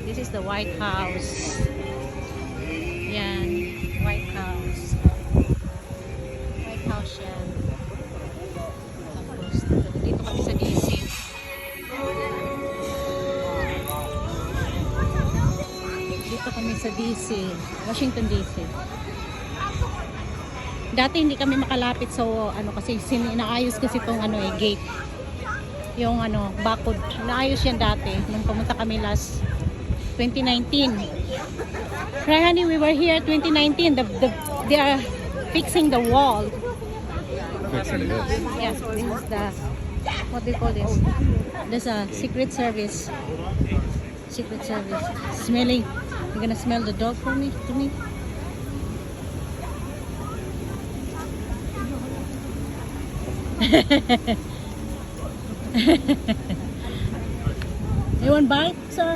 This is the White House. Yan, White House. White House yan. Tapos, dito kami sa DC. Dito kami sa DC, Washington DC. Dati hindi kami makalapit sa ano kasi inaayos kasi itong gate. Yung bakod. Naayos yan dati nung pumunta kami last 2019. Right, honey, we were here 2019. They are fixing the wall. Fixing this. Yes, this is the, what do you call this? There's a Secret Service. Secret Service. Smelling. You're gonna smell the dog for me? To me? You want bite, sir?